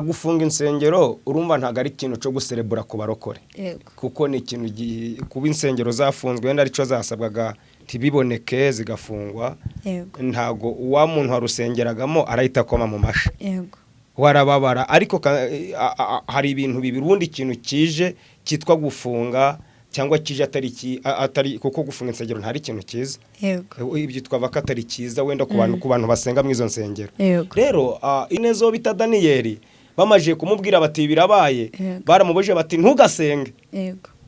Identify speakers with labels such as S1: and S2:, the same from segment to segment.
S1: gufunga insengero urumva ntago ari ikintu cyo guserebura ku barokore kuko ni ikintu kuba insengero zafunzwe wenda arico zasabwaga ntibiboneke zigafungwa ntago uwa muntu warusengeragamo arahita koma mu mashi warababara ariko hari ibintu bibiri ubundi ikintu kije cyitwa gufunga cyangwa kije atari kuko gufunga insengero ntari ikintu cyiza ibyo twava katari cyiza wenda ku bantu basenga mu izo nsengero rero inezo bita Daniyeli bamaje kumubwira bati birabaye baramubuje bati ntugasenge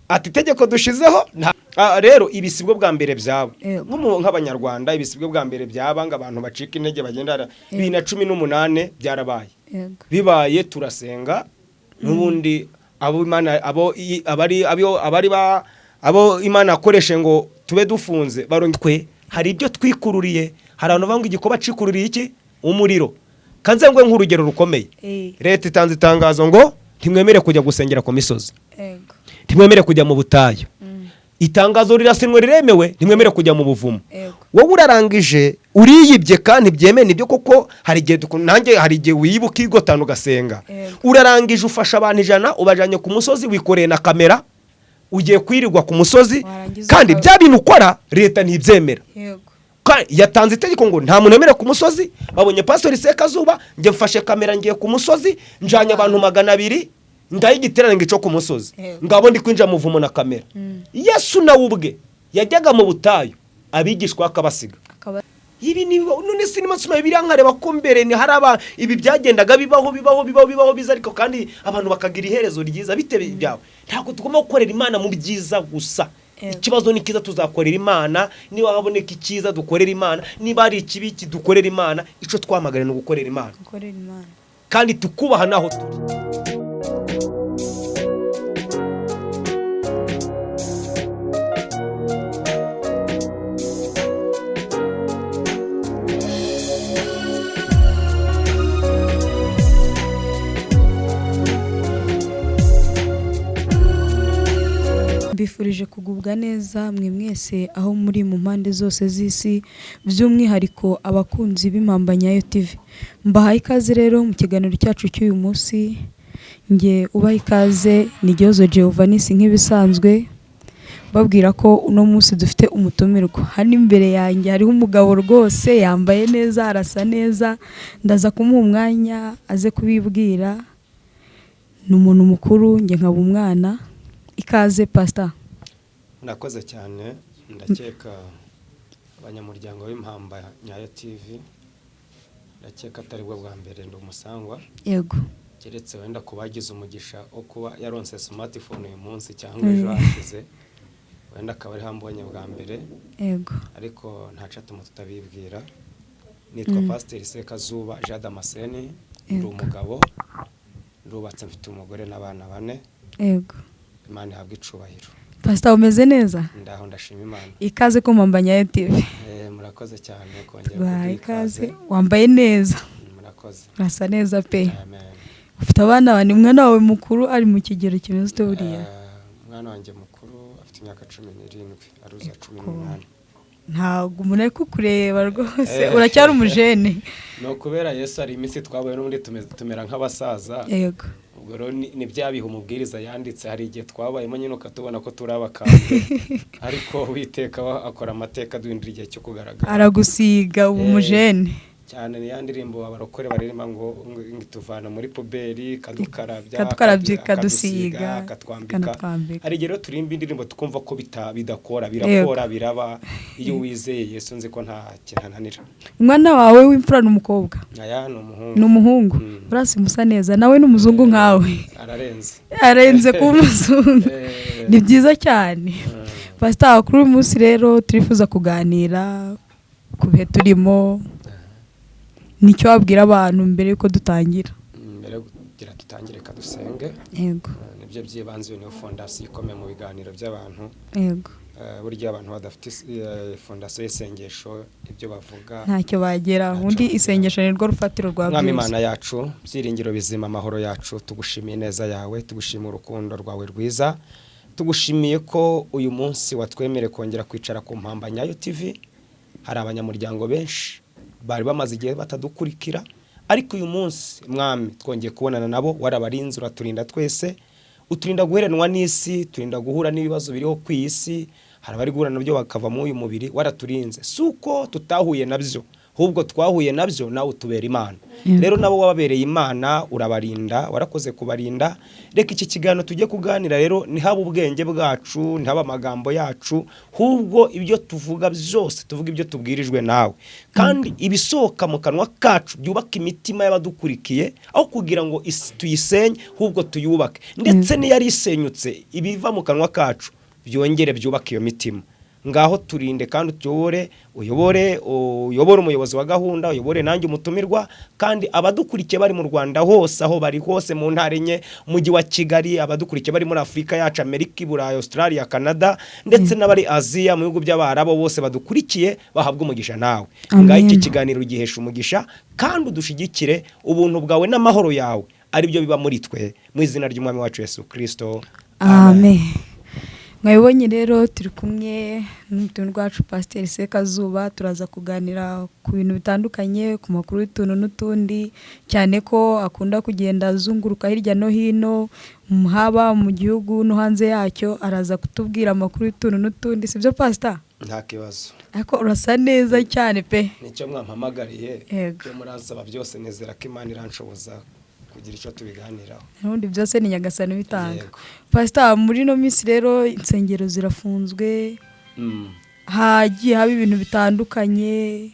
S1: ati tegeko dushizeho rero ibisibwo bwa mbere byabo nk'abanyarwanda ibisibwo bwa mbere byabanga abantu bacika intege bagenda 2018 byarabaye bibaye turasenga n'ubundi abo Imana akoreshe ngo tube dufunze barongwe hari ibyo twikururiye hari abantu banga igikoba cikururiye iki umuriro kanze ngo nk'urugero rukomeye leta itanze itangazo ngo ntimwemere kujya gusengera ku misozi ntimwemere kujya mu butayu itangazo rirasinwe riremewe ntimwemere kujya mu buvumo wowe urarangije uriyibye kandi byemene ibyo koko hari igihe nanjye hari igihe wibuka igotano ugasenga urarangije ufasha abantu 100 ubajanye ku musozi wikoreye na kamera ugiye kwirirwa ku musozi kandi bya bintu ukora leta ntibyemera yatanze itegeko ngo nta muntu emere ku musozi babonye pastor Sekazuba nge mfashe kamera ngiye ku musozi njanye abantu 200 ndaye igiterane ngico ku musozi ngabo ndi kwinja muvumo na kamera Yesu na ubwe yajyaga mu butayu abigishwa akabasiga ibi ni none sinima suma birankareba ko mbere ni haraba ibi byagendaga bibaho biza ariko kandi abantu bakagira iherezo ryiza bitebe byawe ntabwo tugomba gukorera Imana mu byiza gusa ikibazo ni kiza tuzakorera Imana niba haboneka ikiza dukorera Imana niba ari ikibi dukorera Imana ico twamagana no gukorera Imana kandi tukubaha naho turi
S2: Mbifurije kugubwa neza mwe mwese aho muri mu mpande zose z'isi by'umwihariko abakunzi b'Impambanyayo TV mbahaye ikaze rero mu kiganiro cyacu cy'uyu munsi nge ubaha ikaze ni Gihozo Giovannis nk'ibisanzwe babwira ko uno munsi dufite umutumirwa hano imbere yanjye hariho umugabo rwose yambaye neza arasa neza ndaza kumuha umwanya aze kubibwira ni umuntu mukuru nge nkaba umwana ikaze pastor
S1: nakoze cyane ndakeka abanyamuryango b'Impambanyayo TV ndakeka atari bwo bwa mbere ndo musangwa
S2: yego
S1: keretse wenda kubagize umugisha o kuba yaronse smartphone uyu munsi cyangwa ejo hashize wenda akaba ari hambonye bwa mbere
S2: yego
S1: ariko ntaca tutabibwira nitwa Pastor Sekazuba Jean Damascene ndi umugabo ndubatse mfite umugore n'abana 4
S2: yego
S1: Imana ihabwe icubahiro
S2: pastor umeze neza
S1: ndaho ndashima Imana
S2: ikaze ko Mpambanyayo TV
S1: murakoze cyane kongera
S2: ikaze wambaye neza
S1: murakoze
S2: urasa neza pe
S1: amen
S2: ufite abana bane umwana wawe mukuru ari mu kigero kimeze buriya
S1: umwana wanjye mukuru afite imyaka 17 aruza 18
S2: ntago umuntu ari kukureba rwose uracyari umujene
S1: no kubera Yesu ari iminsi twabaye n'ubundi tumera nk'abasaza
S2: yego
S1: ubwo ni byabiha umubwiriza yanditse hari igihe twabayemo nyine ukatubona ko turabakambwe ariko witeka akora amateka duhindura igihe cyo kugaragara
S2: aragusiga ubu mujene
S1: cyane ni yandirimbo abarokore barimo ngo ngituvana muri puberi kadukarabya
S2: kadusiga
S1: katwambika hari rero turimba indirimbo tukumva ko bidakora birakora biraba iyo wizeye Yesu nzi ko nta kinananira
S2: umwana wawe w'imfura n'umukobwa
S1: aya
S2: ni umuhungu urasi musa neza nawe n'umuzungu nkawe arenze ku muzungu ni byiza cyane pastor kuri uyu munsi rero turifuza kuganira ku bihe turimo nicyo wabwira abantu mbere yuko dutangira
S1: mbere kugira tutangire kadusenge
S2: yego
S1: nibyo byibanze niyo fondation ikomeye mu biganiro by'abantu
S2: yego
S1: burya abantu badafite fondation y'sengesho ibyo bavuga
S2: ntacyo bagera undi isengesho nirwo rufatiro rwa
S1: byose Imana yacu byiringiro bizima amahoro yacu tugushimiye neza yawe tugushimiye urukundo rwawe rwiza tugushimiye ko uyu munsi watwemere kongera kwicara ku Mpambanyayo TV hari abanyamuryango benshi bari bamaze igihe batadukurikira ariko uyu munsi mwami twongeye kubonana nabo, warabarinze uraturinda twese, uturinda guheranwa n'isi, turinda guhura n'ibibazo biriho ku isi, hari abari guhura nabyo bakava mu uyu mubiri, waraturinze. Suko tutahuye nabyo, ahubwo twahuye nabyo, nawe utubera Imana. Rero nabo wababereye Imana, urabarinda, warakoze kubarinda. Reka iki kiganiro tujye kuganira rero ni haba ubwenge bwacu, ni haba amagambo yacu, ahubwo ibyo tuvuga byose tuvuga ibyo tubwirijwe nawe, kandi ibisohoka mu kanwa kacu byubaka imitima y'abadukurikiye, aho kugira ngo tuyisenye ahubwo tuyubake, ndetse n'iyari isenyutse ibiva mu kanwa kacu byongere byubaka iyo mitima. Ngaho turinde kandi uyobore umuyobozi wa gahunda, uyobore nanjye umutumirwa, kandi abadukurikiye bari mu Rwanda hose, aho bari hose mu ntara enye, umujyi wa Kigali, abadukurikiye bari muri Afurika yacu, Amerika, Burayi, Australia, Canada, ndetse n'abari Aziya, mu bihugu by'Abarabu, bose badukurikiye bahabwa umugisha nawe. Ngaho iki kiganiro gihesha umugisha, kandi udushigikire, ubuntu bwawe n'amahoro yawe ari byo biba muri twe, mu izina ry'Umwami wacu Yesu Kristo,
S2: amen. Mwabonye rero turi kumwe n'umutuntu rwacu Pasiteri Sekazuba, turaza kuganira ku bintu bitandukanye, ku makuru y'utuntu n'utundi, cyane ko akunda kugenda azunguruka hirya no hino, haba mu gihugu no hanze yacyo, araza kutubwira amakuru y'utuntu n'utundi, sibyo Pastor?
S1: Nta kibazo.
S2: Ariko urasa neza cyane pe.
S1: Nicyo mwampamagariye, byo murazaba byose, nezera ko Imana iranshoboza kugira icyo tubiganiraho.
S2: Nundi byose ni Nyagasani bitanga. Pastor, muri no minsi rero insengero zirafunzwe, hagiye haba ibintu bitandukanye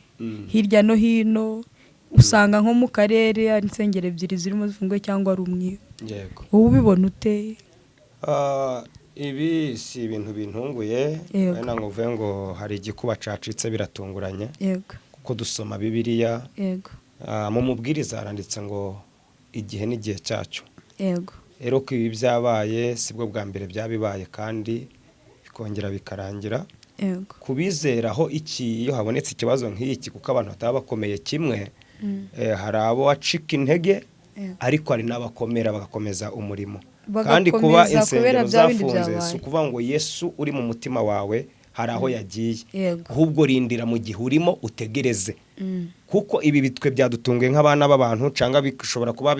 S2: hirya no hino, usanga nko mu karere ari insengero ebyiri zirimo zifunzwe cyangwa ari umwe.
S1: Yego.
S2: Wowe ubibona ute?
S1: Ibi si ibintu bintunguye, wenda nguvuye ngo hari igikuba cacitse biratunguranye.
S2: Yego.
S1: Kuko dusoma Bibiliya.
S2: Yego.
S1: Mu mubwiriza haranditse ngo igihe n'igihe cyacu.
S2: Yego.
S1: Rero ko ibi byabaye sibwo bwa mbere byabibaye, kandi bikongera bikarangira.
S2: Yego.
S1: Kubizeraho iki iyo habonetse ikibazo nk'iki, kuko abantu bataba bakomeye kimwe, hari abo acika intege, ariko hari n'abakomera bagakomeza umurimo. Kandi kuba insengero zafunze si ukuvuga ngo Yesu uri mu mutima wawe hari aho yagiye, ahubwo rindira mu gihe urimo utegereze, kuko ibi bitwe byadutunguye nk'abana b'abantu, cyangwa bishobora kuba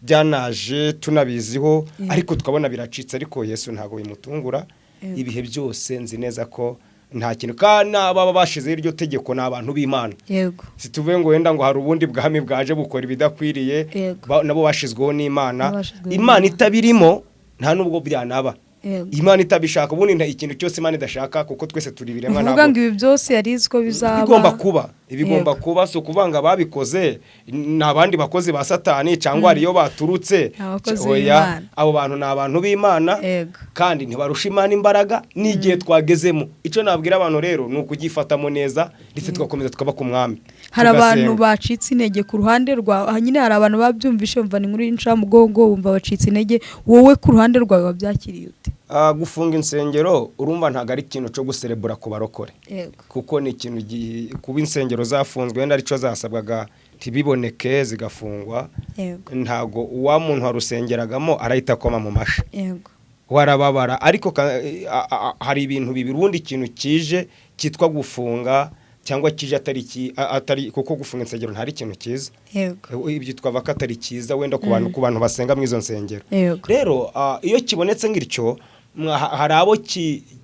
S1: byanaje tunabiziho, ariko tukabona biracitse, ariko Yesu ntago bimutungura. Ibihe byose nzi neza ko nta kintu, kandi baba bashizeho iryo tegeko n'abantu b'Imana.
S2: Yego.
S1: Situvuye ngo wenda ngo hari ubundi bwami bwaje bukora ibidakwiriye, nabo bashizweho n'Imana. Imana itabirimo nta nubwo byanaba. Imana itabishaka, ubundi nta ikintu cyose Imana idashaka, kuko twese turi biremwa nabo.
S2: Uvuga ngo ibi byose yarizko bizaba.
S1: Ibigomba kuba, so kuvanga babikoze n'abandi bakozi ba Satani, cyangwa ariyo baturutse. Oya, abo bantu n'abantu b'Imana, kandi ntibarusha Imana imbaraga n'igihe twagezemo. Ico nabwira abantu rero ni ukugifatamo neza, ndetse tugakomeza tukaba ku Mwami.
S2: Hari abantu bacitse intege ku ruhande rwa, nyine hari abantu babyumvishe bumva ni nkuru y'incamugongo, bumva bacitse intege, wowe ku ruhande rwawe wabyakiriye ute?
S1: Gufunga insengero urumva ntago ari ikintu cyo guserebura ku barokore, kuko ni ikintu kuba insengero zafunzwe, wenda arico zasabwaga ntibiboneke zigafungwa. Ntago uwa muntu warusengeragamo arahita koma mu mashi, warababara. Ariko hari ibintu bibiri, ubundi ikintu kije cyitwa gufunga cyangwa kije atari kuko gufunga insengero ntari ikintu cyiza. Ibyo twava ko atari cyiza wenda ku bantu basenga mu izo nsengero. Rero iyo kibonetse ngiricyo, hari abo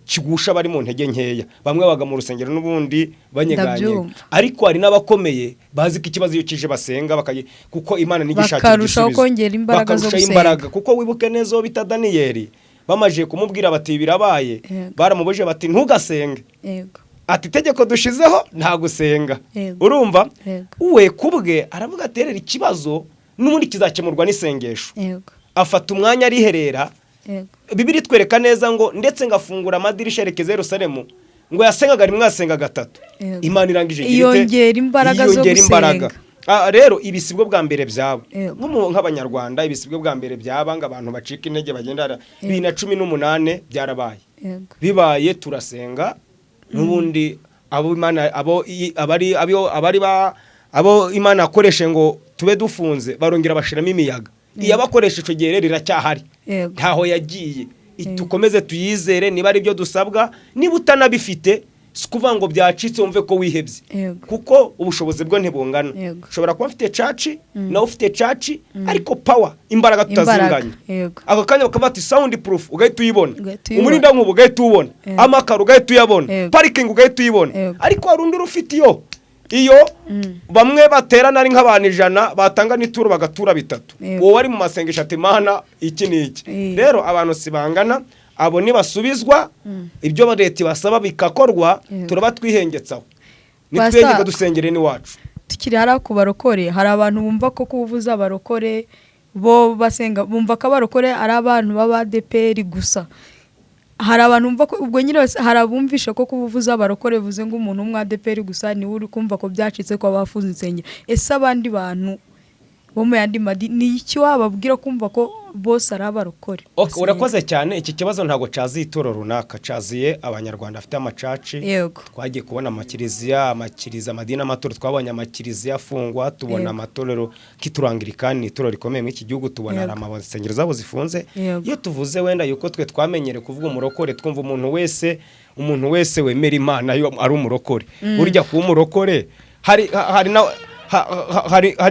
S1: kigusha bari mu ntege nkeya, bamwe baga mu rusengero n'ubundi banyeganye, ariko hari n'abakomeye bazi ko ikibazo iyo kije basenga kuko Imana nigishakira
S2: bakarushaho kongera imbaraga zo gusenga.
S1: Kuko wibuke neza bita Daniyeli, bamaje kumubwira bati birabaye, baramubuje bati ntugasenge, ati tegeko dushizeho nta gusenga. Urumva uwe kubwe aravuga aterera ikibazo n'ubundi kizakemurwa n'isengesho. Afata umwanya ariherera. Bibiri twereka neza ngo ndetse ngafungura amadirisha yerekeza Yerusalemu, ngo yasengaga rimwe asenga gatatu. Imana irangije
S2: yongera imbaraga zo gusenga.
S1: Rero ibisibwo bwa mbere byabo nk'abanyarwanda, ibisibwo bwa mbere byaba ngo abantu bacika intege bagenda 2018 byarabaye. Bibaye turasenga n'ubundi abo Imana akoreshe ngo tube dufunze barongera bashiramo imiyaga. Iyabakoresha ico gihe rero iracyahari, ntaho yagiye. Tukomeze tuyizere, niba ari byo dusabwa, niba utanabifite kuvuga ngo byacitse wumve ko wihebye, kuko ubushobozi bwo ntibungana. Ushobora kuba ufite caci nawe ufite caci, ariko power imbaraga tutazinganye. Ako kanya bakaba bati sound proof ugahita uyibona, umurinda nkubu ugahita ubona, amakaro ugahita uyabona, parking ugahita uyibona. Ariko hari undi ufite iyo bamwe baterana ari nk'abantu 100 batanga n'ituro bagatura 3, wowe wari mu masengesho ati Mana iki n'iki. Rero abantu sibangana, abo nibasubizwa ibyo leta basaba bikakorwa, turaba twihengetsaho nitwegega dusengere ni wacu.
S2: Tukiri hara ku barokore, hari abantu bumva ko kuvuza abarokore bo basenga, bumva ko abarokore ari abantu baba ADPR gusa. Hari abantu bumva ko ubwo nyine hari abumvisha ko kuvuza abarokore vuze ngo umuntu umwe ADPR gusa ni uri kumva ko byacitse ko abafuza insengero. Ese abandi bantu bo mu yandi madini ni iki wababwira kumva ko bose ari abarokore?
S1: Urakoze cyane. Iki kibazo ntago cazi itoro runaka, caziye abanyarwanda afite amacaci. Twagiye kubona amakiriziya, amadini amatoro, twabonye amakiriziya afungwa, tubona amatorero kiturangirikani, itoro rikomeye mu iki gihugu, tubona amasengero zabo zifunze. Iyo tuvuze wenda yuko twe twamenyere kuvuga umurokore, twumva umuntu wese wemera Imana yo ari umurokore. Burya ku umurokore hari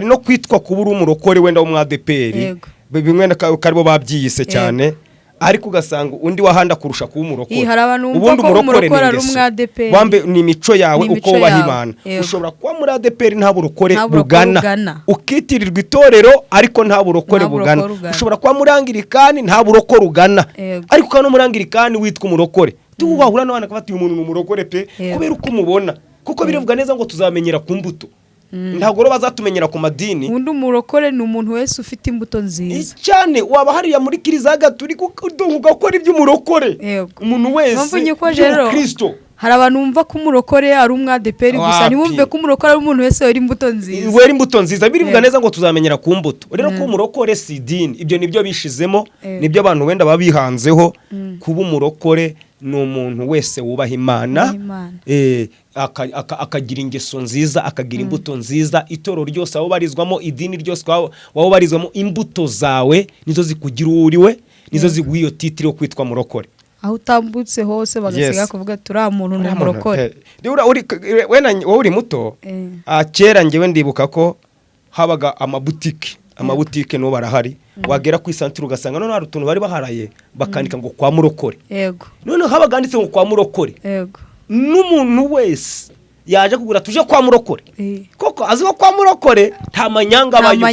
S1: no kwitwa kubura umurokore wenda wo mu ADPR, bimwe karibo babyiyise cyane, ariko ugasanga undi wahanda kurusha kuba umurokore.
S2: Ubundi umurokore ari mu ADPR,
S1: wambe ni imico yawe uko wubahimana. Ushobora kuba muri ADPR nta burokore bugana, ukitirirwa itorero ariko nta burokore bugana. Ushobora kuba muri Anglikani nta burokore ugana, ariko kana muri Anglikani witwa umurokore. Tuwahura n'abana kafati umuntu n'umurokore pe, kubera uko umubona, kuko birivuga neza ngo tuzamenyera ku mbuto. Ntabwo ro bazatumenyera ku madini.
S2: Undi umurokore ni umuntu wese ufite imbuto nziza
S1: cyane. Waba hariya muri kiliziya gatolika ugakora iby'umurokore, umuntu wese
S2: Kristo. Hari abantu bumva ko umurokore ari umwadeperi gusa, ntibumve ko umurokore ari umuntu wese wera imbuto nziza.
S1: Wera imbuto nziza birivuga neza ngo tuzamenyera ku mbuto. Rero ko umurokore si idini, ibyo nibyo bishizemo, nibyo abantu wenda babihanzeho. Kuba umurokore ni umuntu wese wubaha Imana, akagira ingeso nziza, akagira imbuto nziza. Itoro ryose aho barizwamo, idini ryose aho barizwamo, imbuto zawe nizo zikugira uriwe, nizo ziguha iyo titire yo kwitwa murokore.
S2: Aho utambutse hose bagasiga kuvuga turi muntu n'umurokore.
S1: Wowe uri muto, kera ngewe ndibuka ko habaga amabutike no barahari, wagera ku isantere ugasanga none hari utuntu bari baharaye bakandika ngo kwa murokore. None habaga handitse ngo kwa murokore. N'umuntu wese yaje kugura tuje kwa murokore, koko aziko kwa murokore nta manyanga abayo,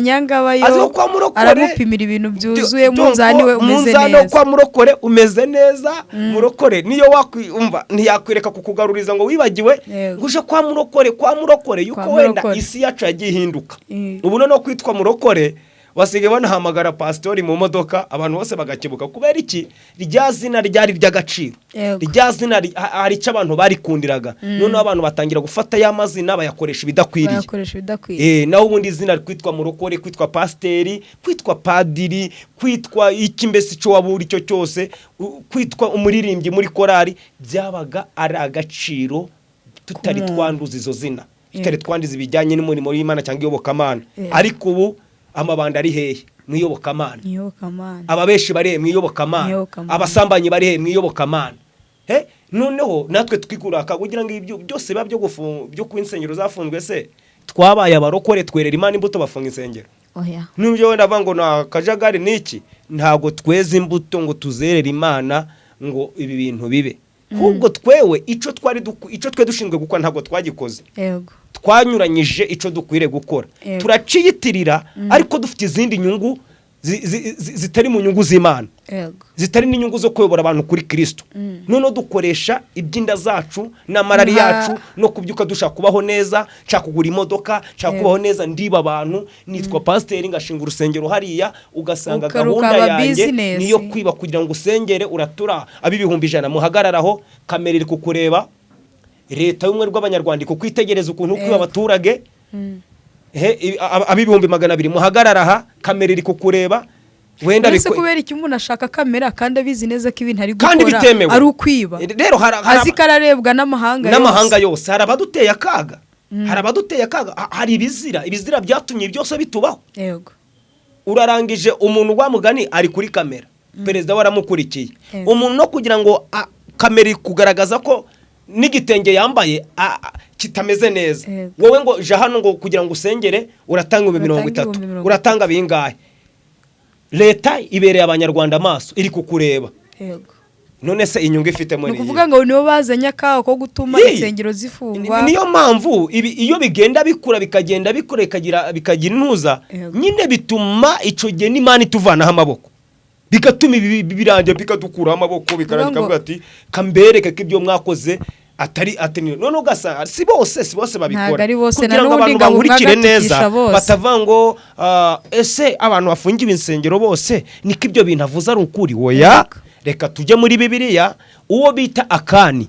S1: aziko kwa murokore
S2: aragupimira ibintu byuzuye, munzani we umeze neza.
S1: Munzani kwa murokore umeze neza. Murokore niyo wakwumva ntiyakwireka kukugaruriza ngo wibagiwe nguje kwa murokore yuko wenda isi yacu yagiye hinduka. Ubu no kwitwa murokore wasige banahamagara pastori mu modoka, abantu bose bagakebuka kubera iki rya zina ryari ry'agaciro. Rya zina ari cyo abantu barikundiraga, none abantu batangira gufata ya mazina bayakoresha ibidakwiriye. Naho ubundi izina kwitwa murokore, kwitwa pasteri, kwitwa padiri, kwitwa iki mbese cyo waburi cyo cyose, kwitwa umuririmbyi muri korari, byabaga ari agaciro. Tutari twanduza izo zina, tutari twandiza ibijyanye n'umurimo w'Imana cyangwa iyobokamana. Ariko ubu amabanda ari hehe mwiyobokamana, ababeshi bari mwiyobokamana, abasambanyi bari mwiyobokamana. Noneho natwe twiguraka kugira ngo ibyo byose biba byo kwinsengero zafunzwe. Se twabaye abarokore twerera Imana imbuto bafunga insengero? N'ubyo wenda vango na kajagari niki, ntago tweze imbuto ngo tuzerera Imana ngo ibi bintu bibe. Ahubwo twewe ico twe dushinzwe gukora ntago twagikoze. Twanyuranyije ico dukwire gukora, turaciyitirira, ariko dufite izindi nyungu zitari mu nyungu z'Imana, zitari n'inyungu zo kuyobora abantu kuri Kristo. None dukoresha ibyinda zacu n'amarari yacu no kubyuka dushaka kubaho neza, nshaka kugura imodoka, nshaka kubaho neza, ndiba abantu, nitwa pasiteri ngashinga urusengero hariya, ugasanga gahunda yanjye niyo kwiba kugira ngo usengere, uratura ab'ibihumbi 100 muhagararaho, kamera iri kukureba, leta y'umwe rw'abanyarwanda kukwitegereza ukuntu kwiba abaturage, ab'ibihumbi 200 muhagararaha, kamera iri kukureba.
S2: Wenda biko kubera iki umuntu ashaka kamera kandi abizi neza ko ibintu ari gukora ari ukwiba.
S1: Rero
S2: azikararebwa
S1: n'amahanga yose. Hari abaduteye akaga, hari ibizira byatumye byose bitubaho. Urarangije umuntu wa mugani ari kuri kamera, perezida waramukurikiye, umuntu no kugira ngo kamera kugaragaza ko n'igitenge yambaye kitameze neza, wowe ngo je hano ngo kugira ngo usengere uratanga 30 uratanga bingahe? Leta ibereye abanyarwanda amaso iri kukureba.
S2: Yego.
S1: None se inyungu ifite muri
S2: kuvuga ngo nibo bazanya kaho ko gutuma insengero zifungwa.
S1: Niyo mpamvu iyo bigenda bikura bikagenda bikure bikagira intuza, nyine bituma ico gihe n'Imana ituvanaho amaboko, bigatuma birangira bikadukuraho amaboko, bikarangira ati kambereke ko ibyo mwakoze atari none ugasa si bose babikora kugira ngo abantu bahurikire neza, batavango ese abantu bafungiwe insengero bose niko ibyo bintu avuze ari ukuri. Oya, reka tujye muri Bibiliya. Uwo bita Akani,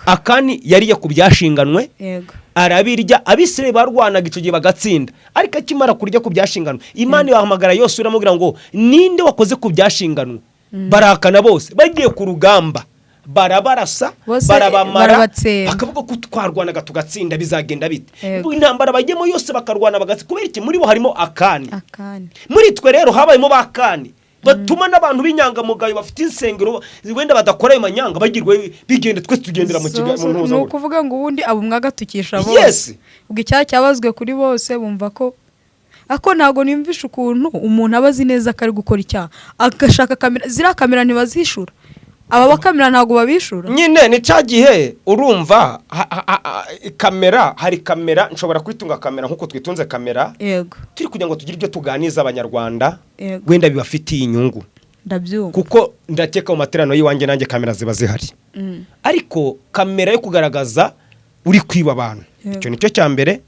S1: Akani yariye ku byashinganwe, arabirya. Abisirayeli barwanaga ico gihe bagatsinda, ariko akimara kurya ku byashinganwe, Imana ibahamagara yose uramubwira ngo ninde wakoze ku byashinganwe? Barakana bose, bagiye ku rugamba barabarasa barabamara, bakavuga ko twarwanaga tugatsinda bizagenda bite. Intambara bagiyemo yose bakarwana bagatsinda, kubera iki? Muri bo harimo Akani. Muri twe rero habayemo bakani batuma n'abantu b'inyangamugayo bafite insengero wenda badakora ayo manyanga bagirwe bigende twe tugendera mu kiganiro
S2: no kuvuga ngo ubundi abo mwagatukisha bose. Ubwo icyaha cyabazwe kuri bose bumva ko ako ntago nimvisha ukuntu umuntu abazi neza kari gukora icyaha agashaka kamera, zira kamera ntibazishura. Aba bakamera ntago babishura. Nyine
S1: ni cyagihe urumva kamera, hari kamera nshobora kwitunga kamera nkuko twitunze kamera.
S2: Yego.
S1: Turi kugira ngo tugire ibyo tuganiza abanyarwanda wenda bibafitiye inyungu.
S2: Ndabyumva.
S1: Kuko ndakeka mu materano yiwanjye nanjye kamera ziba zihari. Ariko kamera yo kugaragaza uri kwiba abantu. Icyo nicyo cya mbere.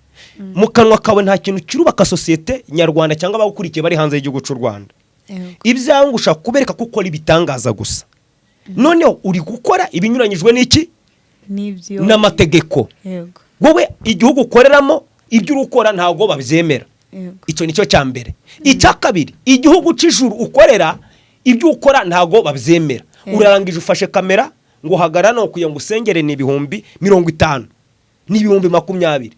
S1: Mu kanwa kawe nta kintu kirubaka societe nyarwanda cyangwa abagukurikiye bari hanze y'igihugu cy'u Rwanda. Ibyawe ushaka kubereka kuko ari bitangaza gusa. Noneho uri gukora ibinyuranyijwe n'iki?
S2: Nibyo.
S1: N'amategeko.
S2: Yego.
S1: Wowe igihugu ukoreramo ibyo urukora ntago babyemera. Icyo nicyo cya mbere. Icya kabiri, igihugu cy'ijuru ukorera ibyo ukora ntago babyemera. Urarangije ufashe kamera ngo hagarana no kugira ngo usengere ni 50 ni 20.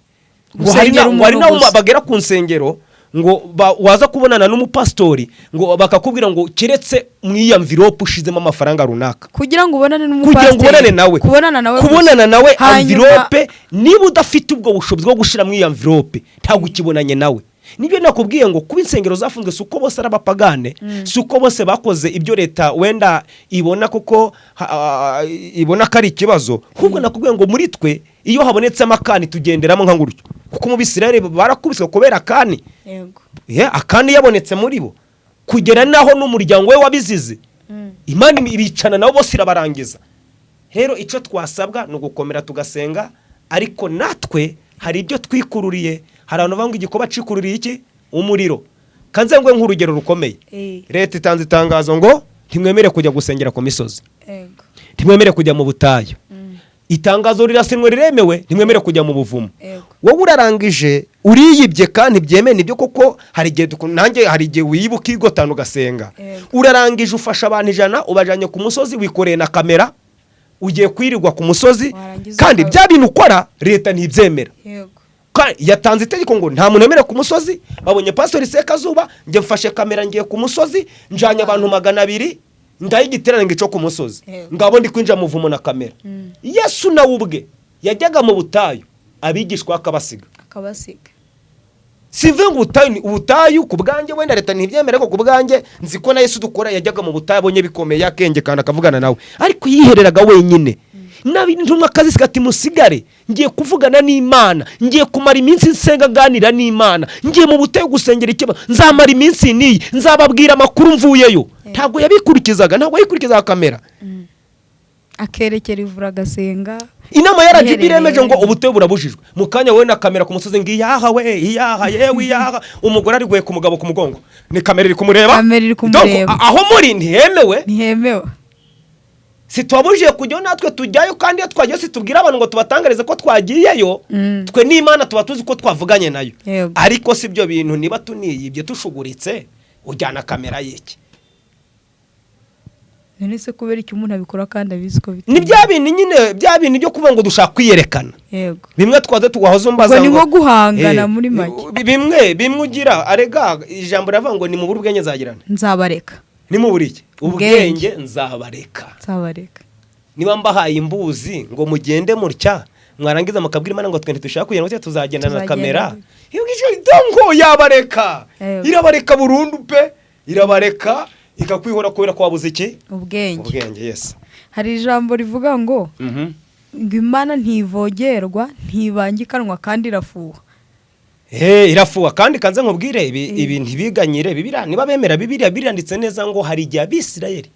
S1: Ngo hari nawo bagera ku nsengero ngo waza kubonana n'umupastori ngo bakakubwira ngo kiretse mu envelope ushizemo amafaranga runaka
S2: kugira ngo ubonane n'umupastori,
S1: kubonana nawe envelope. Niba udafite ubwo bushobozi bwo gushira mu envelope ntago ukibonanye nawe. Nibyo nakubwiye ngo kuba insengero zafunzwe suko bose arabapagane, suko bose bakoze ibyo leta wenda ibona kuko ibona kari ikibazo. Kuko nakubwiye ngo muri twe iyo habonetse amakani tugenderamo nka nguryo, kuko mu Bisirayeli barakubiswe kubera Akani.
S2: Yego.
S1: Akani yabonetse muri bo kugera naho n'umuryango we wabizize. Imana ibicana nabo bose irabarangiza. Rero ico twasabwa no gukomera tugasenga, ariko natwe hari ibyo twikururiye. Hari abantu banga igikoba cikururiye iki? Umuriro. Kanze ngwe nk'urugero rukomeye. Leta itanze itangazo ngo ntimwemere kujya gusengera ku misozi.
S2: Yego.
S1: Ntimwemere kujya mu butayu. Itangazo rirasinwe riremewe, ntimwemere kujya mu buvumo. Wowe urarangije uriyibye kandi byemene ibyo koko hari gihe nanjye hari gihe wiyibuka igotano gasenga. Urarangije ufasha abantu 100 ubajanye ku musozi wikoreye na kamera ugiye kwirirwa ku musozi kandi bya bintu ukora leta ntibyemera. Yatanze itegeko ngo nta muntu emere ku musozi. Babonye pastor Sekazuba nge mfashe kamera ngiye ku musozi njanye abantu 200 ndaye igiterane ngico ku musozi ngabo ndi kwinja muvumo na kamera. Yesu nawe ubwe yajyaga mu butayu abigishwa akabasiga. Sive ngo ubutayu ku bwanjye wenda leta ntibyemere ko ku bwanjye nzi ko na Yesu dukora yajyaga mu butayu abonye bikomeye yakenge kandi akavugana nawe, ariko yihereraga wenyine. Nabi ntumwa kazi sikati musigare ngiye kuvugana n'Imana, ngiye kumara iminsi nsenga ganira n'Imana, ngiye mu butayu gusengera ikiba nzamara iminsi niyi nzababwira amakuru mvuyeyo. Ntago yabikurikizaga, ntago yikurikizaga kamera.
S2: Akerekera ivura gasenga.
S1: Inama yaragiye iremeje ngo ubutayu burabujijwe. Mukanya we na kamera ku musozi ngi yaha we iyaha yewe iyaha umugore ari gwe ku mugabo ku mugongo ni kamera iri kumureba. Aho muri ntihemewe. Sitwabujije kujya natwe tujyayo kandi twagiye situbwira abantu ngo tubatangarize ko twagiyeyo. Twe n'Imana tuba tuzi ko twavuganye nayo. Ariko si byo bintu niba tuniyibye tushuguritse ujyana kamera yeke.
S2: None se kubera iki umuntu abikora kandi abizi ko
S1: ni bya bintu nyine bya bintu byo kuvuga ngo dushaka kwiyerekana.
S2: Yego.
S1: Bimwe twaze tugahoza umbaza
S2: ngo ni nko guhangana muri make.
S1: Bimwe ugira arega ijambo ravuga ngo ni mu buri ubwenge nzagirana.
S2: Nzabareka.
S1: Ni mu buri iki? Ubwenge nzabareka. niba mbahaye imbuzi ngo mugende mutya mwarangiza mukabwira Imana ngo twende dushaka kugira ngo tuzagenda na kamera iyo ngo yabareka irabareka burundu pe irabareka ikakwihora kubera ko wabuze iki ubwenge yes
S2: hari ijambo rivuga ngo Imana ntivogerwa ntibangikanwa kandi irafuha
S1: irafuha kandi kanze nkubwire ibi ntibiganyire bibira niba bemera Bibiliya biranditse neza ngo hari igihe Abisirayeli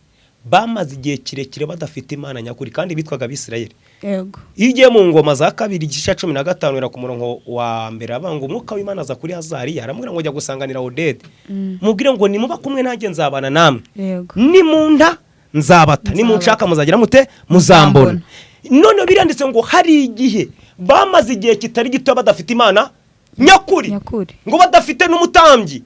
S1: bamaze igihe kirekire badafite Imana nyakuri kandi bitwaga Abisirayeli
S2: yego
S1: igiye mu ngoma za 2:15 era ku murongo wa mbere abanga umwuka w'Imana za kuri Hazari aramubwira ngo jya gusanganira Odede mubwire ngo nimuba kumwe nanjye nzabana namwe ni munda nzabata ni munshaka muzagira mute muzambona none biranditse ngo hari igihe bamaze igihe kitari gito badafite Imana nyakuri ngo badafite n'umutambyi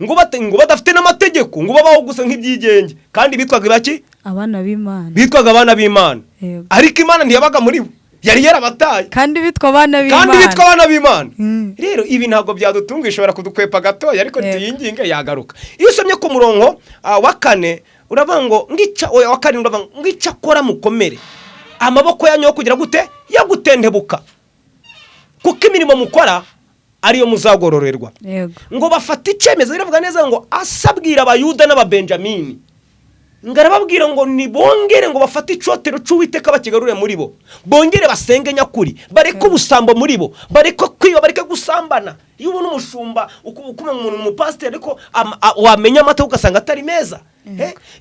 S1: ngo badafite n'amategeko ngo babaho gusa nk'ibyigenge kandi bitwaga ibaki
S2: abana b'Imana
S1: bitwaga abana b'Imana ariko Imana ntiyabaga muri bo yari yarabataye
S2: kandi bitwa abana
S1: b'Imana rero ibi ntabwo byadutunga ishobora kudukwepa gatoya ariko tuyinginge yagaruka iyo usomye ku murongo wa 4 uravuga ngo wa 4 uravuga ngo ngica kora mukomere amaboko yanyu yo kugira gute yagutendebuka kuko imirimo mukora ariyo muzagororerwa ngo bafata icyemezo biravuga neza ngo asabwira abayuda n'ababenjamini ngarababwira ngo nibongere ngo bafate icotero c'Uwiteka bakigarure muri bo bongere basenge nyakuri bareke ubusambo muri bo bareke kwiba bareke gusambana iyo ubona umushumba ukuma umuntu mu pastor ariko wamenya amata ugasanga atari meza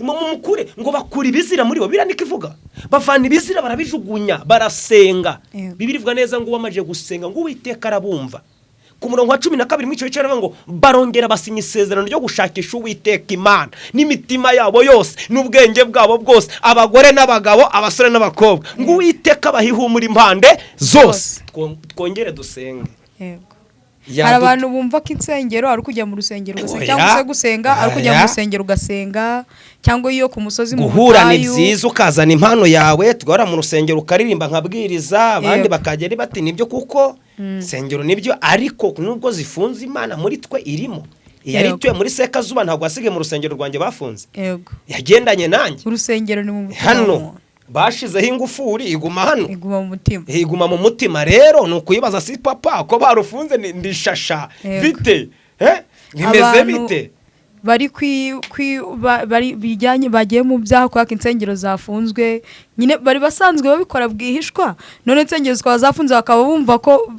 S1: mukure ngo bakura ibizira muri bo birandika ivuga bavana ibizira barabijugunya barasenga Bibiliya ivuga neza ngo bamaje gusenga ngo Uwiteka arabumva ku murongo wa 12 mw'ico cyane ngo barongera basinya isezerano ryo gushakisha Uwiteka Imana n'imitima yabo yose n'ubwenge bwabo bwose abagore n'abagabo abasore n'abakobwa ngo Uwiteka bahihumura impande zose twongere dusenge
S2: hari abantu bumva ko insengero ari kujya mu rusengero ugasenga cyangwa se gusenga ari kujya mu rusengero ugasenga cyangwa iyo ku musozi mu
S1: guhura ni byiza ukazana impano yawe twara mu rusengero ukaririmba nkabwiriza abandi bakagera bati nibyo kuko sengero nibyo ariko nubwo zifunze Imana muri twe irimo yari tuye muri Sekazuba ntabwo asige mu rusengero rwanjye bafunze yagendanye nanjye
S2: urusengero ni mu
S1: hano bashizeho ingufuri iguma hano
S2: iguma
S1: mu mutima rero nukuyibaza si papa ko barufunze ndishasha bite bimeze bite
S2: bari bijyanye bagiye mu byaha kwaka insengero zafunzwe nyine bari basanzwe babikora bwihishwa none insengero zikaba zafunze bakaba bumva ko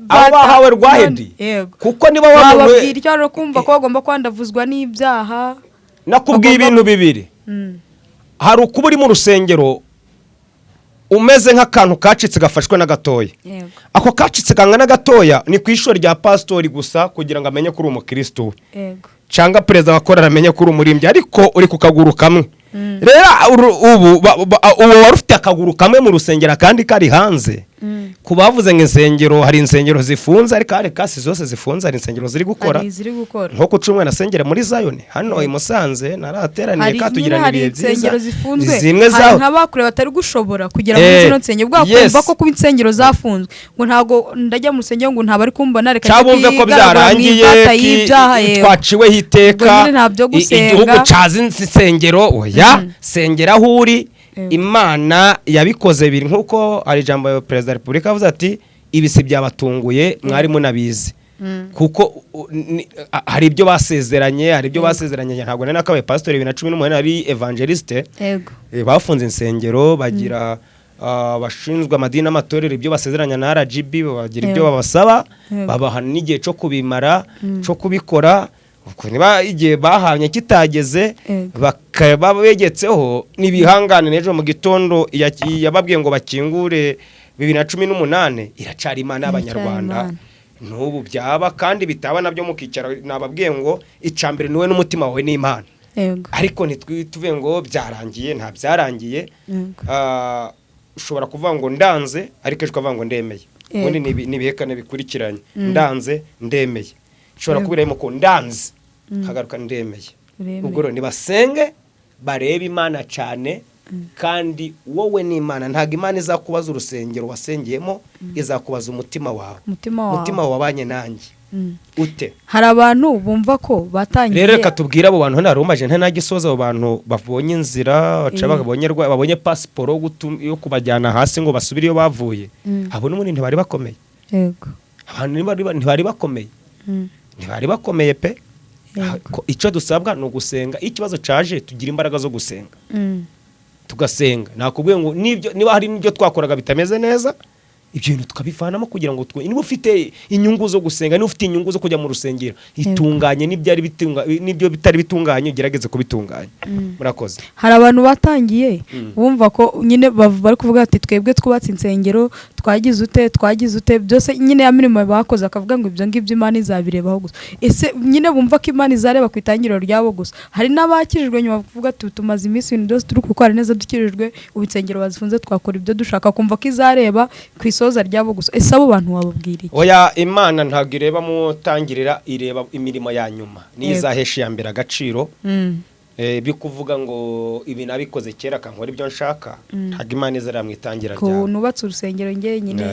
S1: abahawe rwahedi kuko niba
S2: bababwira icyo no kumva ko bagomba kwandavuzwa n'ibyaha
S1: nakubwiye ibintu bibiri hari ukuba uri mu rusengero umeze nk'akantu kacitse gafashwe n'agatoya ako kacitse kangana gatoya ni ku ishuri rya pastori gusa kugira ngo amenye kuri umukristo cyangwa perezida wakorera amenye kuri umurimbyi ariko uri ku kaguru kamwe rero ubu wari ufite akaguru kamwe mu rusengero kandi kari hanze ku bavuze ngo insengero hari insengero zifunze ariko hari kasi zose zifunze hari insengero ziri gukora nko ku Cyumweru nasengera muri Zion hano i Musanze narateraniye katugirana ibihe byiza
S2: zimwe zaho nk'abakure batari gushobora kugira ngo zino nsengero bwakumva ko kuba insengero zafunzwe ngo ntago ndajya mu rusengero ngo ntabari kumbona reka
S1: cyabumve ko byarangiye twaciwe hiteka igihugu cazi insengero oya sengera huri Imana yabikoze biri nkuko ari jambo ya Perezida wa Repubulika avuze ati ibisi byabatunguye mwari munabizi kuko hari ibyo basezeranye ntabwo nari nakabaye pastor 2018 ari evangeliste bafunze insengero bagira bashinzwe amadini n'amatorero ibyo basezeranya na RGB bagira ibyo babasaba babaha n'igihe cyo kubimara cyo kubikora uko niba igihe bahanye kitageze bakaba begetseho nibihangane nejo mu gitondo yababwiye ngo bakingure 2018 iracari Imana y'Abanyarwanda n'ubu byaba kandi bitaba nabyo mukicara nababwiye ngo icambere niwe n'umutima wawe n'Imana ariko nitwituve ngo byarangiye nta byarangiye ushobora kuvuga ngo ndanze ariko ejo ukavuga ngo ndemeye ubundi nibihekane bikurikiranye ndanze ndemeye ushobora kubiramo ko ndanze hagaruka ndemeye ubwo rero nibasenge barebe Imana cyane kandi wowe n'Imana ntago Imana izakubaza urusengero wasengeyemo izakubaza umutima wawe wabanye nanjye
S2: ute hari abantu bumva ko batangiye
S1: rero reka tubwire abo bantu ntarumaje ntanagisoza abo bantu babonye inzira babonye pasiporo yo kubajyana hasi ngo basubire iyo bavuye abo n'ubundi ntibari bakomeye
S2: yego
S1: abantu ntibari bakomeye ntibari bakomeye pe icyo dusabwa ni ugusenga ikibazo caje tugira imbaraga zo gusenga tugasenga nakubwiye ngo niba hari n'ibyo twakoraga bitameze neza ibyo bintu tukabivanamo kugira ngo niba ufite inyungu zo gusenga niba ufite inyungu zo kujya mu rusengero itunganye n'ibyo bitari bitunganye ugerageze kubitunganya murakoze
S2: hari abantu batangiye bumva ko nyine bari kuvuga ati twebwe twubatse insengero twagize ute byose nyine ya mirimo bakoze akavuga ngo ibyo ngibyo Imana izabirebaho gusa ese nyine bumva ko Imana izareba ku itangiriro ryabo gusa hari n'abakijijwe nyuma bavuga ati tumaze iminsi ibintu byose turi gukora neza dukijijwe ubu insengero bazifunze twakora ibyo dushaka kumva ko izareba ku isoza ryabo gusa ese abo bantu wababwira iki
S1: oya Imana ntabwo ireba mu tangirira ireba imirimo ya nyuma nizahesha ya mbere agaciro byo kuvuga ngo ibi nabikoze kera kankora ibyo nshaka ntabwo Imana izareba mu itangira ryawe
S2: ko nubatse urusengero nyine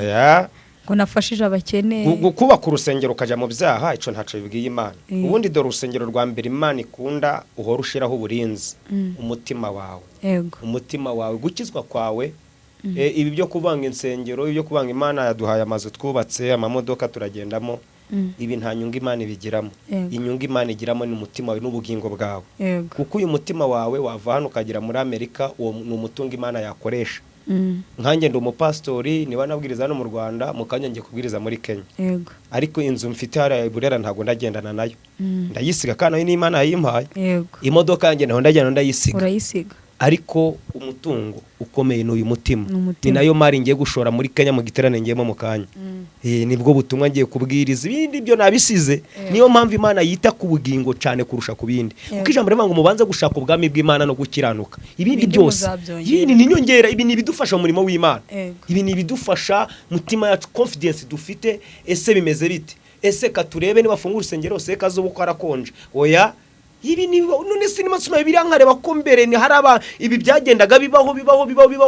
S2: ngo nafashije abakene
S1: kubaka urusengero ukajya mu byaha ico ntaco bibwiye Imana ubundi dore urusengero rwa mbere Imana ikunda uhora ushiraho uburinzi umutima wawe umutima wawe gukizwa kwawe ibi byo kuvanga insengero ibyo kuvanga Imana yaduhaye amazu twubatse amamodoka turagendamo ibi nta nyungu Imana ibigiramo inyungu Imana igiramo ni umutima wawe n'ubugingo bwawe kuko uyu mutima wawe wava hano ukagera muri Amerika uwo ni umutungo Imana yakoresha nkanjye ndi umupastori niba nabwiriza hano mu Rwanda mu kanya ngiye kubwiriza muri Kenya ariko inzu mfite hariya Burera ntabwo ndagendana nayo ndayisiga kandi nayo n'Imana yayimpaye imodoka yanjye naho ndajyana ndayisiga
S2: urayisiga
S1: ariko umutungo ukomeye n'uyu mutima ni nayo mari ngiye gushora muri Kenya mu giterane ngiyemo mu kanya nibwo butumwa ngiye kubwiriza ibindi byo nabisize niyo mpamvu Imana yita ku bugingo cyane kurusha ku bindi kuko ijambo rivuga ngo mubanze gushaka ubwami bw'Imana no gukiranuka ibindi byose ibi ni inyongera ibi ni ibidufasha mu murimo w'Imana ibi ni ibidufasha mutima yacu confidence dufite ese bimeze bite ese katurebe niba fungura urusengero se kazuba ko arakonje oya ibi ni none sinima suma birankareba ko mbere ni haraba ibi byagendaga bibaho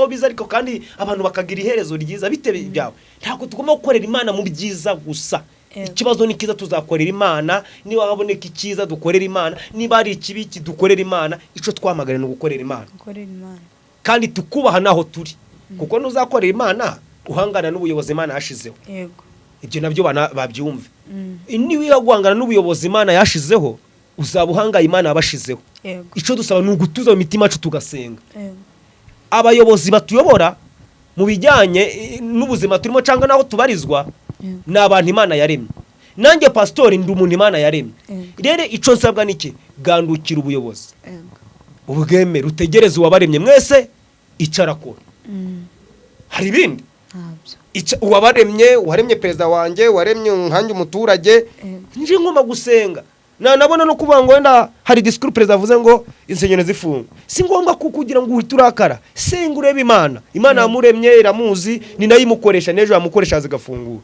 S1: biza ariko kandi abantu bakagira iherezo ryiza bite byawe ntabwo tugomba gukorera Imana mu byiza gusa ikibazo ni kiza tuzakorera Imana niba haboneka ikiza dukorera Imana niba ari ikibi dukorera Imana ico twamagana no gukorera Imana kandi tukubaha naho turi kuko nuzakorera Imana uhangana n'ubuyobozi Imana yashizeho ibyo nabyo babyumve niba guhangana n'ubuyobozi Imana yashizeho uzabuhanga Imana yabashizeho ico dusaba ni ugutuza mu mitima yacu tugasenga abayobozi batuyobora mu bijyanye n'ubuzima turimo cyangwa naho tubarizwa n'abantu Imana yaremye nanjye pastori ndi umuntu Imana yaremye rero ico nsabwa niki gandukira ubuyobozi ubwemere utegereze uwabaremye mwese icarakora hari ibindi waremye perezida wanjye waremye nkanjye umuturage nje ngoma gusenga nabona no kuvuga ngo wenda hari discours perezida avuze ngo insengero zifungwa si ngombwa kugira ngo uhite urakara senga urebe Imana yamuremye iramuzi ni nayo imukoresha nejo yamukoresha zigafungura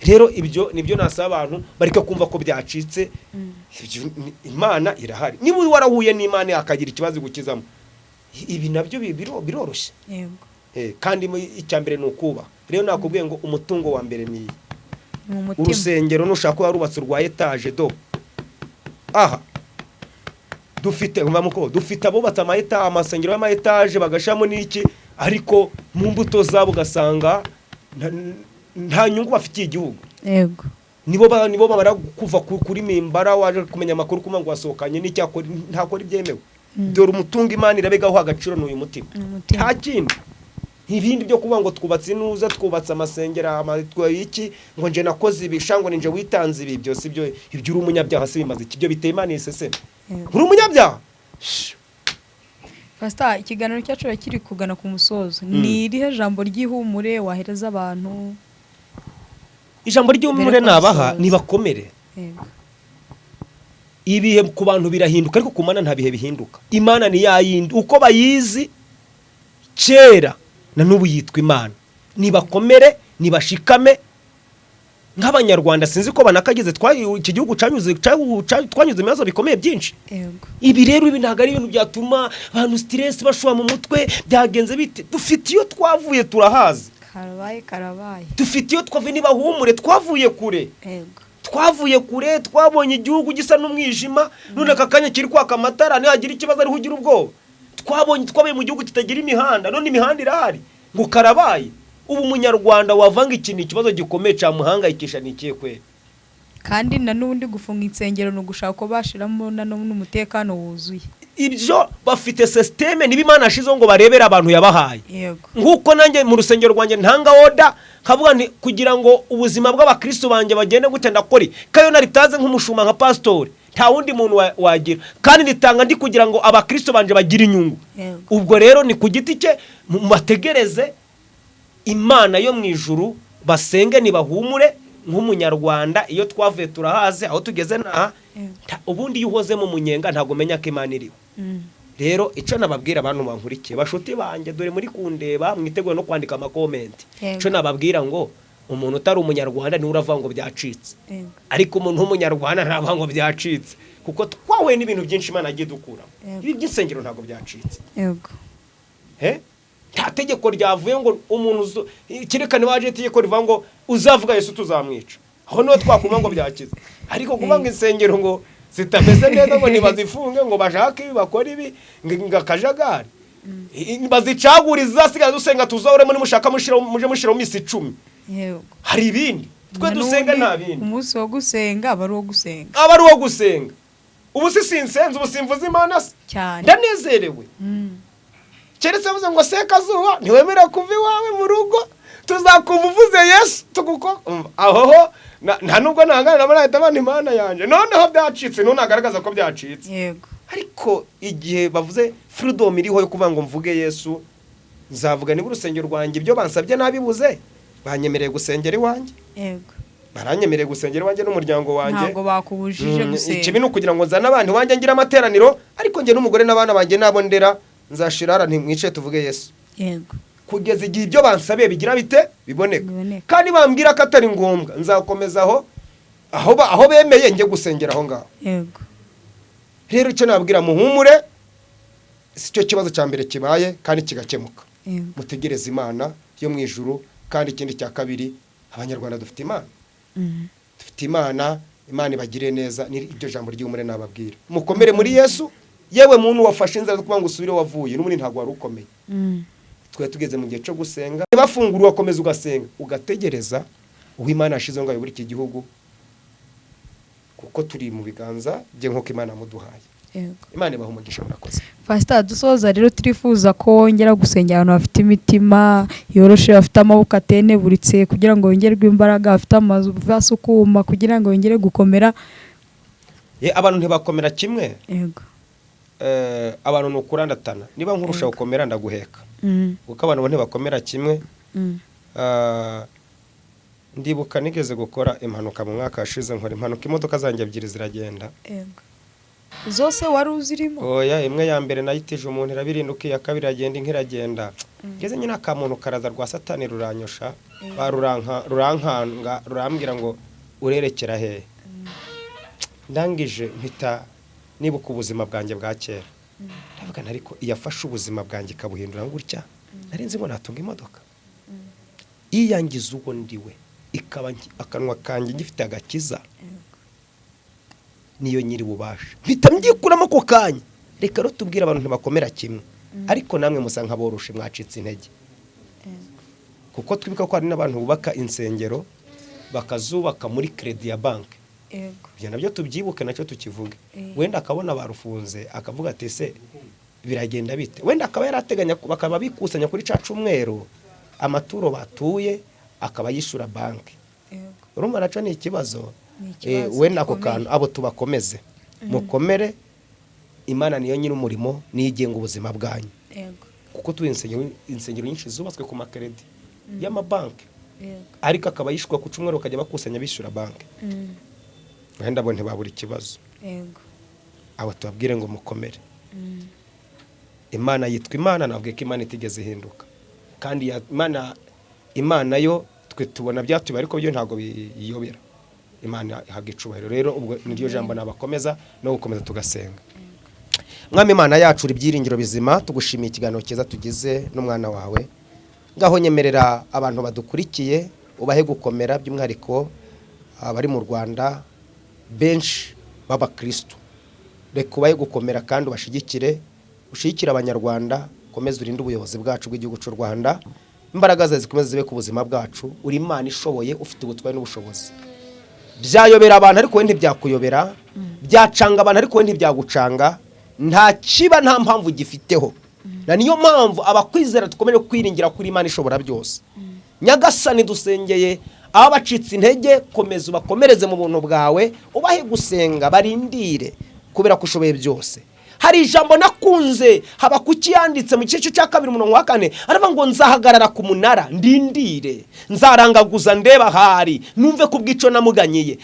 S1: rero ibyo nibyo nasaba abantu bareke kumva ko byacitse Imana irahari niba warahuye n'Imana akagira ikibazo gukizamo ibi nabyo biroroshye kandi icyambere ni ukuba rero nakubwiye ngo umutungo wa mbere ni urusengero nushaka warubatse rwa etage do aha dufite abubatse amasengero y'ama etage bagashamo n'iki ariko mu mbuto zabo gasanga nta nyungu bafitiye igihugu nibo bamara kuva kuri mimbara waje kumenya amakuru kuma ngo wasohokanye n'icyakora ntakora ibyemewe dore umutungo Imana irabegaho agaciro n'uyu mutima nta kindi ibindi byo kuvuga ngo twubatse inuza twubatse amasengero amatwaye iki ngo nje nakoze ibishango ninje witanze ibi byose ibyo uri umunyabyaha se bimaze iki byo biteye Imana iseseme uri umunyabyaha
S2: Pastor ikiganiro cyacu kiri kugana ku musozo ni irihe jambo ry'ihumure wahereza abantu
S1: ijambo ry'ihumure nabaha nibakomere ibihe ku bantu birahinduka ariko ku Mana nta bihe bihinduka Imana ni yayindi uko bayizi kera na nubu yitwa Imana nibakomere nibashikame nk'abanyarwanda sinzi ko banakagize iki gihugu twanyuze ibibazo bikomeye byinshi ibi rero ibi ntago ari ibintu byatuma abantu stress bashuba mu mutwe byagenze bite dufite iyo twavuye turahazi
S2: karabaye
S1: dufite iyo twavuye niba humure twavuye kure twavuye kure, twabonye igihugu gisa n'umwijima, none aka kanya kiri kwaka amatara, ntihagira ikibazo ariho ugira ubwoba. Twabaye mu gihugu kitagira imihanda, none imihanda irahari ngo karabaye. Ubu umunyarwanda wavanga ikintu ikibazo gikomeye cyamuhangayikisha nikiye kwe.
S2: Kandi nanundi gufunga insengero no gushaka ko bashiramo n'umutekano wuzuye.
S1: Ibyo bafite systeme n'ibimana ashizo ngo barebera abantu yabahaye.
S2: Yego.
S1: Nguko nanjye mu rusengero rwanjye ntanga oda kavuga nti kugira ngo ubuzima bw'abakristo banje bagende gute ndakori. Kayo naritaze nk'umushuma nka pastor. Nta wundi muntu wagira. Kandi nitanga ndi kugira ngo abakristo banje bagira inyungu. Ubwo rero ni ku giti cye bategereze Imana yo mu ijuru basenge nibahumure nk'umunyarwanda. Iyo twavuye turahaze aho tugeze naha ubundi yuhoze mu munyenga ntago menya ko Imana iriho. Rero ico nababwira abantu bankurikiye bashuti banje dore muri kundeba mwiteguye no kwandika ama comment. Ico nababwira ngo umuntu utari umunyarwanda ni uravuga ngo byacitse. Ariko umuntu w'umunyarwanda ntavuga ngo byacitse kuko twahuye n'ibintu byinshi Imana agiye dukura. Ibi by'insengero ntago byacitse.
S2: Yego.
S1: Nta tegeko ryavuye ngo umuntu kirekane waje itegeko rivuga ngo uzavuga Yesu tuzamwica. Aho no twakuma ngo byakize. Ariko kuvuga ngo insengero ngo zitameze neza ngo nibazifunge ngo bashake ibi bakora ibi ngakajagari. Bazicaguriza sigaye dusenga tuzaure muri mushaka muje mushira mu misi 10.
S2: Yego.
S1: Hari ibindi. Twe dusenga nta bindi.
S2: Umunsi wo gusenga abari wo gusenga.
S1: Abari wo gusenga. Ubu sinsenze ubusimvuza Imana
S2: cyane.
S1: Ndanezerewe. Keretse vuze ngo sekazuba ntiwemera kuva iwawe mu rugo tuzakumva uvuze Yesu tuguko aho nta nubwo nangana n'abarahita abana Imana yanje noneho byacitse none agaragaza ko byacitse.
S2: Yego.
S1: Ariko igihe bavuze freedom iriho yo kuvuga ngo mvuge Yesu nzavuga ni urusengero rwanjye ibyo bansabye nabibuze banyemereye gusengera iwanjye.
S2: Yego.
S1: Baranyemereye gusengera iwanjye n'umuryango wanjye.
S2: Ntago bakubujije gusenga.
S1: Ikibi nukugira ngo nzana abantu wanjye ngira amateraniro ariko nge n'umugore n'abana banjye nabo ndera nzashirara ntimwice tuvuge Yesu.
S2: Yego.
S1: Kugeza igihe ibyo bansabe bigira bite biboneka. Kandi bambwira ko atari ngombwa nzakomeza aho bemeye nge gusengera aho ngaho.
S2: Yego.
S1: Rero icyo nabwira muhumure sicyo kibazo cya mbere kibaye kandi kigakemuka. Mutegereze Imana yo mu ijuru. Kandi ikindi cya kabiri abanyarwanda dufite Imana. Dufite Imana ibagire neza ni ibyo jambo ry'umure nababwira. Mukomere muri Yesu. Yewe muntu wafashe inzira zo kuba ngo usubire wavuye n'umuri ntago wari ukomeye. Twe tugeze mu gihe cyo gusenga bafungura wakomeza ugasenga ugategereza Imana yashize ngo ayobore iki gihugu kuko turi mu biganza bye nk'uko Imana muduhaye. Imana ibaha umugisha murakoze.
S2: Pastor dusoza rero turifuza ko wongera gusengera abantu bafite imitima yoroshe bafite amaboko ateneburitse kugira ngo yongerwe imbaraga bafite amazu vasukuma kugira ngo yongere gukomera.
S1: Abantu ntibakomera kimwe.
S2: Yego.
S1: Abantu nukurandatana niba nkurusha gukomera ndaguheka. Kuko abantu ntibakomera kimwe. Ndibuka nigeze gukora impanuka mu mwaka washize nkora impanuka imodoka zanjye ebyiri ziragenda.
S2: Yego. Zose wari uzirimo?
S1: Oya imwe ya mbere nayitije umuntu irabirinduka ya kabiri agenda inkiragenda. Ngeze nyina ka muntu karaza rwa satani ruranyosha rurankanga rurambwira ngo urerekera he. Ndangije mpita nibuka ubuzima bwanjye bwa kera. Ndavuga ariko iyafashe ubuzima bwanjye kabuhindura ngutya. Narinzi ngo natunga imodoka. Iyangiza uwo ndiwe ikaba akanwa kanjye gifite agakiza. Niyo nyiri bubasha. Mpita mbyikuramo ko kanya. Reka ro tubwira abantu ntibakomera kimwe. Ariko namwe musa nkaborushe mwacitse intege. Kuko twibuka ko hari n'abantu bubaka insengero bakazubaka muri credit ya bank. Bya nabyo tubyibuke nacyo tukivuge. Wenda akabona barufunze akavuga ati se biragenda bite. Wenda akaba yarateganya bakaba bikusanya kuri cacumwero amaturo batuye akaba yishura bank. Urumva naco ni ikibazo. Wenda ako kantu abo tubakomeze. Mukomere Imana niyo nyiri umurimo nigenga ubuzima bwanyu. Kuko tu insengero nyinshi zubatswe ku makredi y'amabanki. Ariko akaba yishwa ku cumwero kajya bakusanya bishura banki. Wenda bo ntibabura ikibazo. Abo tubabwire ngo mukomere. Imana yitwa Imana nabwiye ko Imana itigeze ihinduka. Kandi Imana yo twe tubona byatuba ariko byo ntago biyobera. Imana ihabwa icubahiro. Rero ubwo niryo jambo nabakomeza no gukomeza tugasenga. Mwami Imana yacu uri byiringiro bizima tugushimiye ikiganiro cyiza tugize n'umwana wawe. Ngaho nyemerera abantu badukurikiye ubahe gukomera by'umwariko abari mu Rwanda benshi b'abakristo, reka ubaye gukomera kandi ubashigikire, ushigikire abanyarwanda, komeza urinde ubuyobozi bwacu bw'igihugu cy'u Rwanda, imbaraga zawe zikomeze zibe ku buzima bwacu. Uri Imana ishoboye, ufite ubutwari n'ubushobozi. Byayobera abantu ariko we ntibyakuyobera, byacanga abantu ariko we ntibyagucanga, nta kiba nta mpamvu gifiteho. Na niyo mpamvu abakwizera dukomeje kwiringira kuri Imana ishobora byose. Nyagasani dusengeye aba bacitse intege, komeza ubakomereze mu buntu bwawe, ubahe gusenga barindire kubera ko ushoboye byose. Hari ijambo nakunze Habakuki yanditse mu gice cya 2:4 aravuga ngo nzahagarara ku munara ndindire, nzarangaguza ndeba hari numve ku bwico namuganyiye.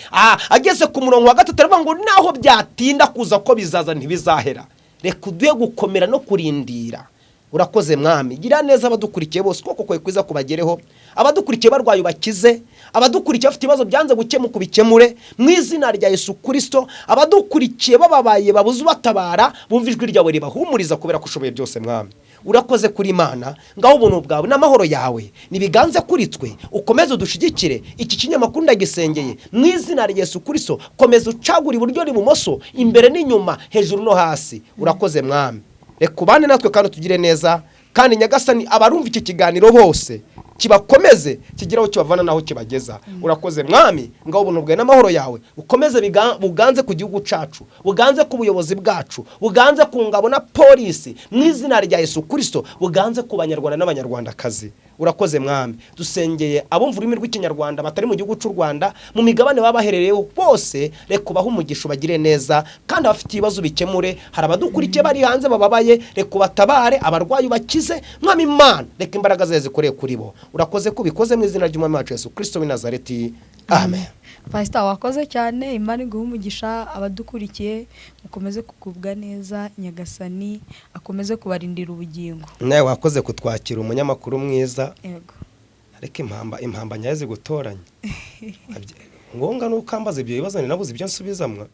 S1: Ageze ku murongo wa 3 aravuga ngo naho byatinda kuza ko bizaza ntibizahera. Reka uduye gukomera no kurindira. Urakoze Mwami, gira neza abadukurikiye bose kuko kwe kwiza kubagereho, abadukurikiye barwaye bakize, abadukurikiye bafite ibibazo byanze gukemuka bikemure mu izina rya Yesu Kristo, abadukurikiye bababaye babuze batabara bumva ijwi ryawe ribahumuriza kubera ko ushoboye byose Mwami. Urakoze kuri Imana, ngaho ubuntu bwawe n'amahoro yawe nibiganze kuri twe, ukomeze udushigikire. Iki kinyamakuru ndagisengeye mu izina rya Yesu Kristo, komeza ucagura iburyo n'ibumoso, imbere n'inyuma, hejuru no hasi. Urakoze Mwami, reka ubane natwe kandi tugire neza, kandi Nyagasani abarumva iki kiganiro bose kibakomeze kigiraho kibavana naho kibageza. Urakoze Mwami, ngaho ubuntu bwawe n'amahoro yawe ukomeze buganze ku gihugu cacu, buganze ku buyobozi bwacu, buganze ku ngabo na polisi mu izina rya Yesu Kristo, buganze ku banyarwanda n'abanyarwandakazi. Urakoze Mwami, dusengeye abumva ururimi rw'ikinyarwanda batari mu gihugu cy'u Rwanda, mu migabane babaherereyeho bose, reka ubahe umugisha bagire neza, kandi abafite ibibazo bikemure. Hari abadukurikiye bari hanze bababaye, reka ubatabare, abarwayi bakize Mwami Imana, reka imbaraga zawe zikoreye kuri bo. Urakoze kubikoze mu izina ry'Umwami wacu Yesu Kristo w'i Nazareti, amen.
S2: Pastor wakoze cyane, Imana iguhe umugisha. Abadukurikiye mukomeze kugubwa neza, Nyagasani akomeze kubarindira ubugingo.
S1: Nawe wakoze kutwakira, umunyamakuru mwiza.
S2: Yego,
S1: ariko impamba nyaze gutoranya ngonga nuko ambaza ibyo bibazo ni nabuze ibyo nsubizamwa.